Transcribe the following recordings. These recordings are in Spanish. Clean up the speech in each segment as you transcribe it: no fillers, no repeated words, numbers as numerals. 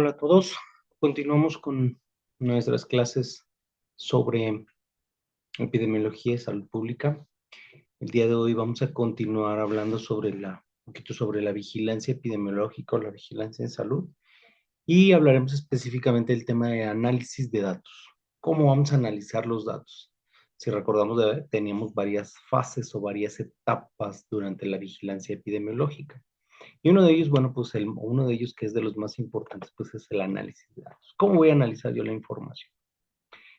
Hola a todos, continuamos con nuestras clases sobre epidemiología y salud pública. El día de hoy vamos a continuar hablando sobre un poquito sobre la vigilancia epidemiológica o la vigilancia en salud y hablaremos específicamente del tema de análisis de datos. ¿Cómo vamos a analizar los datos? Si recordamos, teníamos varias fases o varias etapas durante la vigilancia epidemiológica. Y uno de ellos, bueno, pues uno de ellos que es de los más importantes, pues es el análisis de datos. ¿Cómo voy a analizar yo la información?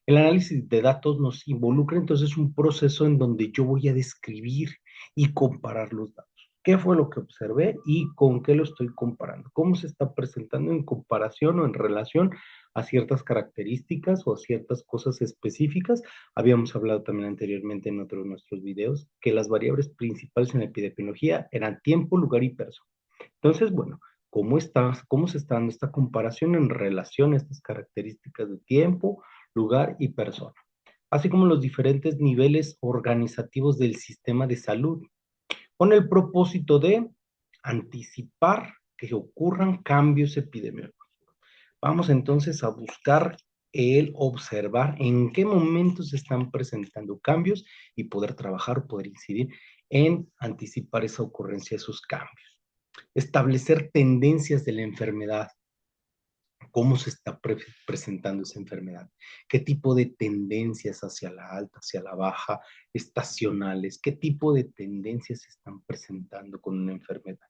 El análisis de datos nos involucra entonces un proceso en donde yo voy a describir y comparar los datos. ¿Qué fue lo que observé y con qué lo estoy comparando? ¿Cómo se está presentando en comparación o en relación a ciertas características o a ciertas cosas específicas? Habíamos hablado también anteriormente en otros de nuestros videos que las variables principales en la epidemiología eran tiempo, lugar y persona. Entonces, bueno, ¿cómo se está dando esta comparación en relación a estas características de tiempo, lugar y persona? Así como los diferentes niveles organizativos del sistema de salud, con el propósito de anticipar que ocurran cambios epidemiológicos. Vamos entonces a buscar el observar en qué momentos se están presentando cambios y poder trabajar o poder incidir en anticipar esa ocurrencia, esos cambios. Establecer tendencias de la enfermedad, cómo se está presentando esa enfermedad, qué tipo de tendencias hacia la alta, hacia la baja, estacionales, qué tipo de tendencias se están presentando con una enfermedad.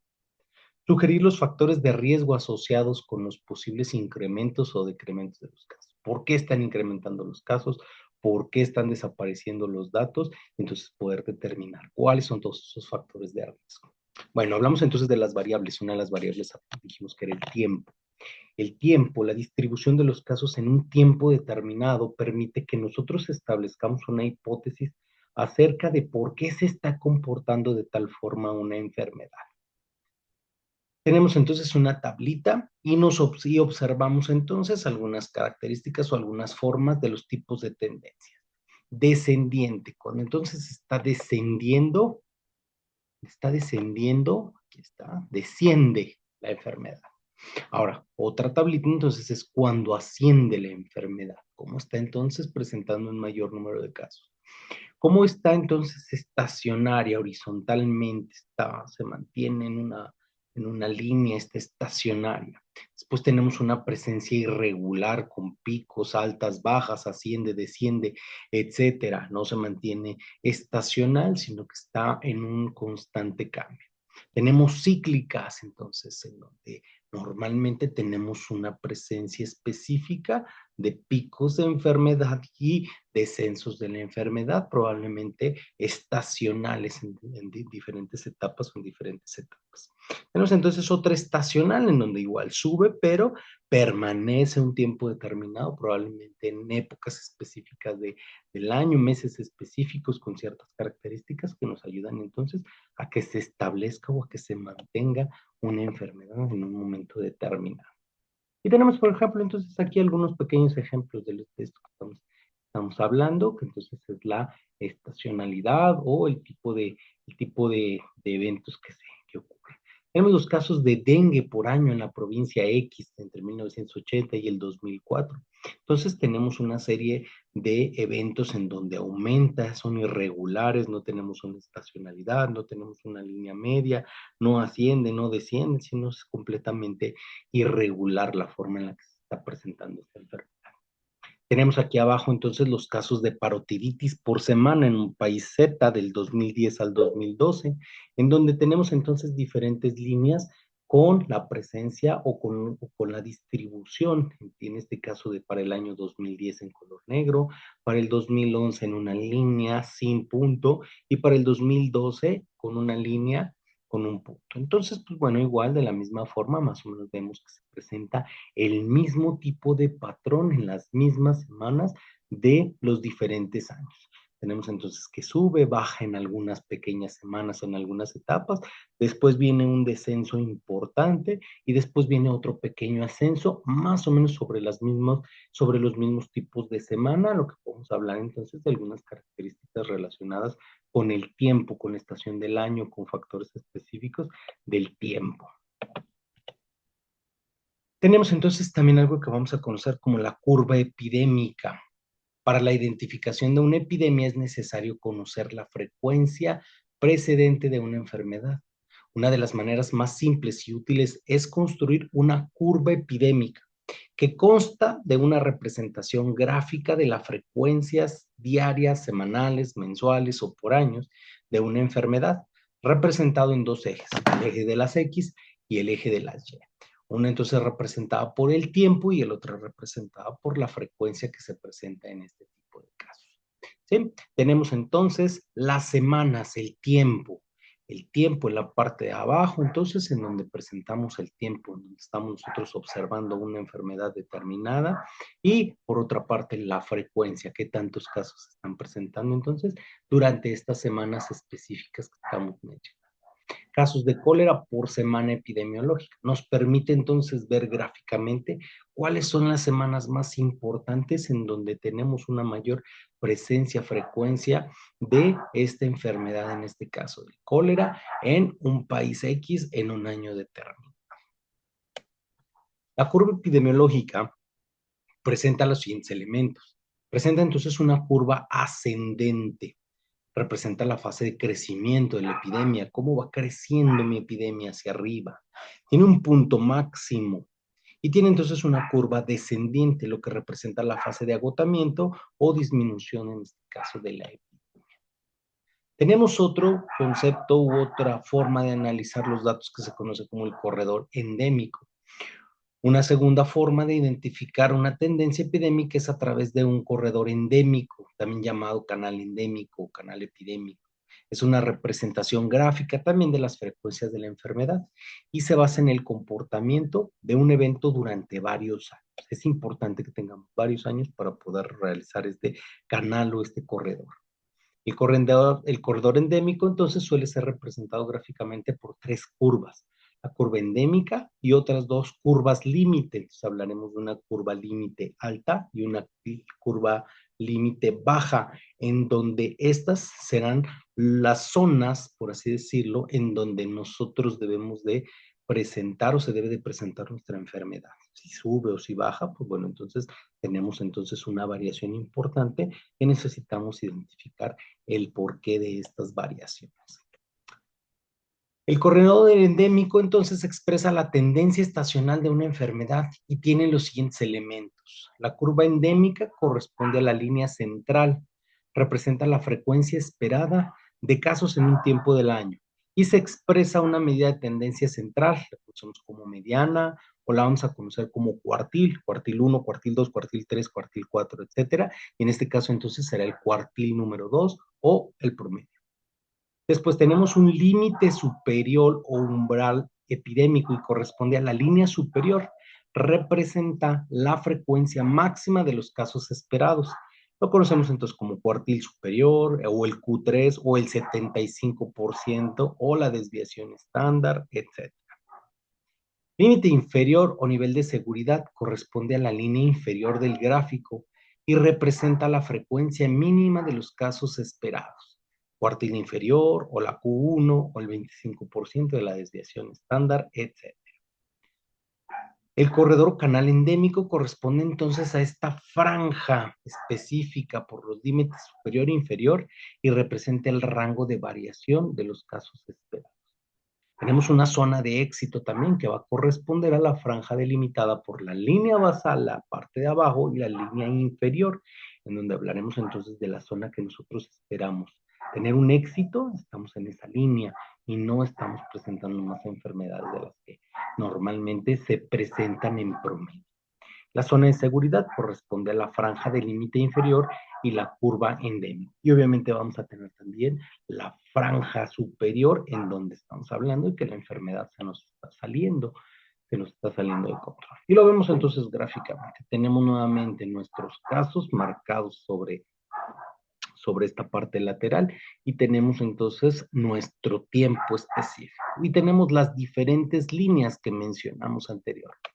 Sugerir los factores de riesgo asociados con los posibles incrementos o decrementos de los casos. ¿Por qué están incrementando los casos? ¿Por qué están desapareciendo los datos? Entonces, poder determinar cuáles son todos esos factores de riesgo. Bueno, hablamos entonces de las variables. Una de las variables dijimos que era el tiempo. El tiempo, la distribución de los casos en un tiempo determinado permite que nosotros establezcamos una hipótesis acerca de por qué se está comportando de tal forma una enfermedad. Tenemos entonces una tablita y observamos entonces algunas características o algunas formas de los tipos de tendencias. Descendiente, cuando entonces está descendiendo, aquí está, desciende la enfermedad. Ahora, otra tablita entonces es cuando asciende la enfermedad. ¿Cómo está entonces presentando un mayor número de casos? ¿Cómo está entonces estacionaria horizontalmente? Se mantiene en una línea, está estacionaria. Después tenemos una presencia irregular con picos, altas, bajas, asciende, desciende, etcétera. No se mantiene estacional, sino que está en un constante cambio. Tenemos cíclicas, entonces, en donde normalmente tenemos una presencia específica de picos de enfermedad y descensos de la enfermedad, probablemente estacionales en diferentes etapas o en diferentes etapas. Tenemos entonces otra estacional en donde igual sube, pero permanece un tiempo determinado, probablemente en épocas específicas del año, meses específicos con ciertas características que nos ayudan entonces a que se establezca o a que se mantenga una enfermedad en un momento determinado. Y tenemos, por ejemplo, entonces aquí algunos pequeños ejemplos de esto que estamos hablando, que entonces es la estacionalidad o el tipo de eventos que ocurren. Tenemos los casos de dengue por año en la provincia X entre 1980 y el 2004. Entonces tenemos una serie de eventos en donde aumenta, son irregulares, no tenemos una estacionalidad, no tenemos una línea media, no asciende, no desciende, sino es completamente irregular la forma en la que se está presentando esta enfermedad. Tenemos aquí abajo entonces los casos de parotiditis por semana en un país Z del 2010 al 2012, en donde tenemos entonces diferentes líneas con la presencia o con la distribución, en este caso de para el año 2010 en color negro, para el 2011 en una línea sin punto y para el 2012 con una línea con un punto. Entonces, pues bueno, igual de la misma forma, más o menos vemos que se presenta el mismo tipo de patrón en las mismas semanas de los diferentes años. Tenemos entonces que sube, baja en algunas pequeñas semanas, en algunas etapas, después viene un descenso importante y después viene otro pequeño ascenso, más o menos sobre los mismos tipos de semana, lo que podemos hablar entonces de algunas características relacionadas con el tiempo, con la estación del año, con factores específicos del tiempo. Tenemos entonces también algo que vamos a conocer como la curva epidémica. Para la identificación de una epidemia es necesario conocer la frecuencia precedente de una enfermedad. Una de las maneras más simples y útiles es construir una curva epidémica que consta de una representación gráfica de las frecuencias diarias, semanales, mensuales o por años de una enfermedad, representado en dos ejes, el eje de las X y el eje de las Y. Una entonces representada por el tiempo y el otro representada por la frecuencia que se presenta en este tipo de casos. ¿Sí? Tenemos entonces las semanas, el tiempo en la parte de abajo, entonces en donde presentamos el tiempo, en donde estamos nosotros observando una enfermedad determinada y por otra parte la frecuencia, qué tantos casos se están presentando entonces durante estas semanas específicas que estamos mencionando. Casos de cólera por semana epidemiológica. Nos permite entonces ver gráficamente cuáles son las semanas más importantes en donde tenemos una mayor presencia, frecuencia de esta enfermedad, en este caso de cólera, en un país X en un año determinado. La curva epidemiológica presenta los siguientes elementos. Presenta entonces una curva ascendente. Representa la fase de crecimiento de la epidemia, cómo va creciendo mi epidemia hacia arriba. Tiene un punto máximo y tiene entonces una curva descendiente, lo que representa la fase de agotamiento o disminución en este caso de la epidemia. Tenemos otro concepto u otra forma de analizar los datos que se conoce como el corredor endémico. Una segunda forma de identificar una tendencia epidémica es a través de un corredor endémico, también llamado canal endémico o canal epidémico. Es una representación gráfica también de las frecuencias de la enfermedad y se basa en el comportamiento de un evento durante varios años. Es importante que tengamos varios años para poder realizar este canal o este corredor. El corredor endémico entonces suele ser representado gráficamente por tres curvas, la curva endémica y otras dos curvas límite. Entonces hablaremos de una curva límite alta y una curva límite baja, en donde estas serán las zonas, por así decirlo, en donde nosotros debemos de presentar o se debe de presentar nuestra enfermedad. Si sube o si baja, pues bueno, entonces tenemos entonces una variación importante que necesitamos identificar el porqué de estas variaciones. El corredor endémico entonces expresa la tendencia estacional de una enfermedad y tiene los siguientes elementos. La curva endémica corresponde a la línea central, representa la frecuencia esperada de casos en un tiempo del año y se expresa una medida de tendencia central, la conocemos como mediana o la vamos a conocer como cuartil 1, cuartil 2, cuartil 3, cuartil 4, etcétera. Y en este caso entonces será el cuartil número 2 o el promedio. Después tenemos un límite superior o umbral epidémico y corresponde a la línea superior. Representa la frecuencia máxima de los casos esperados. Lo conocemos entonces como cuartil superior o el Q3 o el 75% o la desviación estándar, etc. Límite inferior o nivel de seguridad corresponde a la línea inferior del gráfico y representa la frecuencia mínima de los casos esperados. Cuartil inferior o la Q1 o el 25% de la desviación estándar, etc. El corredor canal endémico corresponde entonces a esta franja específica por los límites superior e inferior y representa el rango de variación de los casos esperados. Tenemos una zona de éxito también que va a corresponder a la franja delimitada por la línea basal, la parte de abajo, y la línea inferior, en donde hablaremos entonces de la zona que nosotros esperamos. Tener un éxito, estamos en esa línea y no estamos presentando más enfermedades de las que normalmente se presentan en promedio. La zona de seguridad corresponde a la franja del límite inferior y la curva endémica. Y obviamente vamos a tener también la franja superior en donde estamos hablando y que la enfermedad se nos está saliendo de control. Y lo vemos entonces gráficamente. Tenemos nuevamente nuestros casos marcados sobre esta parte lateral y tenemos entonces nuestro tiempo específico. Y tenemos las diferentes líneas que mencionamos anteriormente.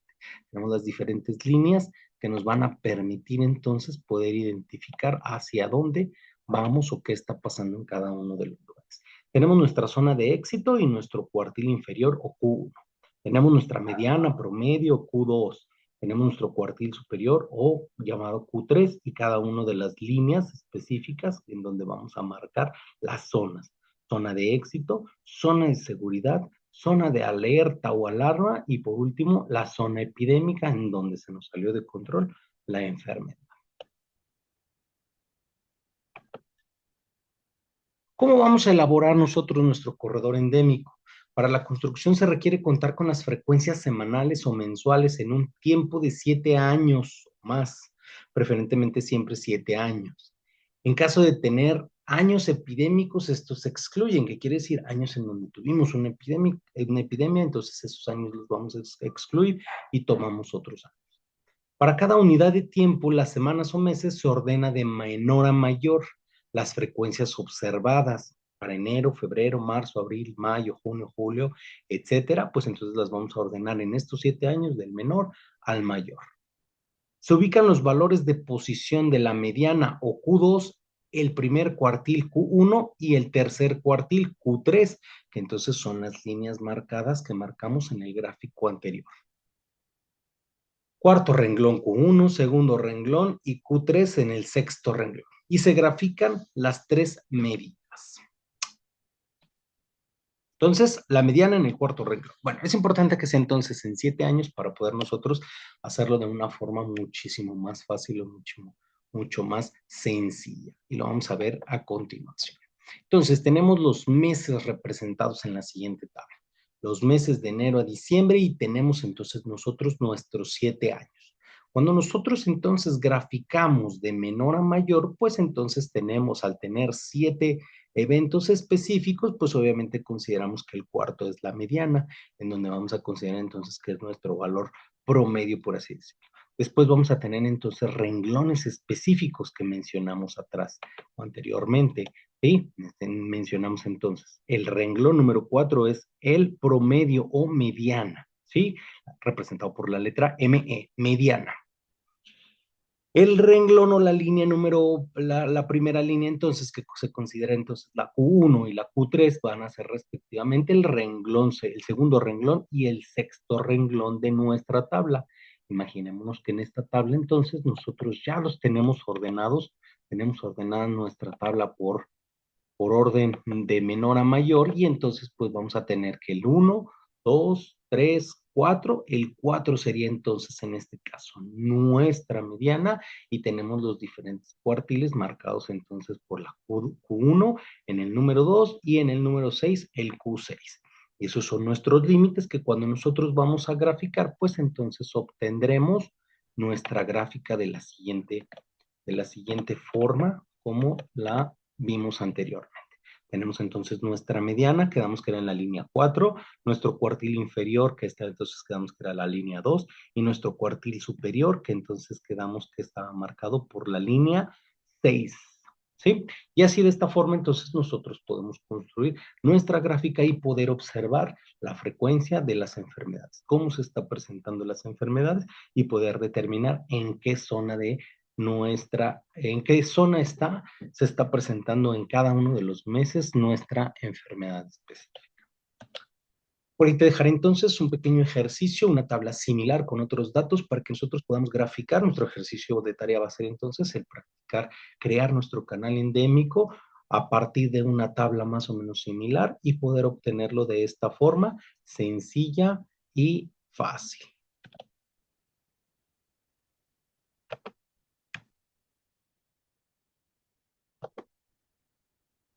Tenemos las diferentes líneas que nos van a permitir entonces poder identificar hacia dónde vamos o qué está pasando en cada uno de los lugares. Tenemos nuestra zona de éxito y nuestro cuartil inferior o Q1. Tenemos nuestra mediana, promedio, Q2. Tenemos nuestro cuartil superior o llamado Q3 y cada una de las líneas específicas en donde vamos a marcar las zonas. Zona de éxito, zona de seguridad, zona de alerta o alarma y por último la zona epidémica en donde se nos salió de control la enfermedad. ¿Cómo vamos a elaborar nosotros nuestro corredor endémico? Para la construcción se requiere contar con las frecuencias semanales o mensuales en un tiempo de 7 años o más, preferentemente siempre 7 años. En caso de tener años epidémicos, estos se excluyen, que quiere decir años en donde tuvimos una epidemia, entonces esos años los vamos a excluir y tomamos otros años. Para cada unidad de tiempo, las semanas o meses se ordena de menor a mayor las frecuencias observadas para enero, febrero, marzo, abril, mayo, junio, julio, etcétera, pues entonces las vamos a ordenar en estos 7 años del menor al mayor. Se ubican los valores de posición de la mediana o Q2, el primer cuartil Q1 y el tercer cuartil Q3, que entonces son las líneas marcadas que marcamos en el gráfico anterior. Cuarto renglón Q1, segundo renglón y Q3 en el sexto renglón. Y se grafican las tres medidas. Entonces, la mediana en el cuarto renglón. Bueno, es importante que sea entonces en 7 años para poder nosotros hacerlo de una forma muchísimo más fácil o mucho más sencilla. Y lo vamos a ver a continuación. Entonces, tenemos los meses representados en la siguiente tabla. Los meses de enero a diciembre y tenemos entonces nosotros nuestros 7 años. Cuando nosotros entonces graficamos de menor a mayor, pues entonces tenemos, al tener 7 eventos específicos, pues obviamente consideramos que el cuarto es la mediana, en donde vamos a considerar entonces que es nuestro valor promedio, por así decirlo. Después vamos a tener entonces renglones específicos que mencionamos atrás o anteriormente. ¿Sí? Mencionamos entonces, el renglón número 4 es el promedio o mediana, ¿sí? Representado por la letra ME, mediana. El renglón o la línea la primera línea entonces que se considera entonces la Q1 y la Q3 van a ser respectivamente el renglón, el segundo renglón y el sexto renglón de nuestra tabla. Imaginémonos que en esta tabla entonces nosotros ya los tenemos ordenada nuestra tabla por orden de menor a mayor y entonces pues vamos a tener que el 1, 2, 3, 4, el 4 sería entonces en este caso nuestra mediana y tenemos los diferentes cuartiles marcados entonces por la Q1 en el número 2 y en el número 6 el Q6. Esos son nuestros límites que cuando nosotros vamos a graficar pues entonces obtendremos nuestra gráfica de la siguiente forma como la vimos anteriormente. Tenemos entonces nuestra mediana, quedamos que era en la línea 4, nuestro cuartil inferior, que está entonces quedamos que era la línea 2, y nuestro cuartil superior, que entonces quedamos que estaba marcado por la línea 6. ¿Sí? Y así de esta forma entonces nosotros podemos construir nuestra gráfica y poder observar la frecuencia de las enfermedades, cómo se está presentando las enfermedades y poder determinar en qué zona en qué zona se está presentando en cada uno de los meses nuestra enfermedad específica. Por ahí te dejaré entonces un pequeño ejercicio, una tabla similar con otros datos para que nosotros podamos graficar. Nuestro ejercicio de tarea va a ser entonces el practicar, crear nuestro canal endémico a partir de una tabla más o menos similar y poder obtenerlo de esta forma sencilla y fácil.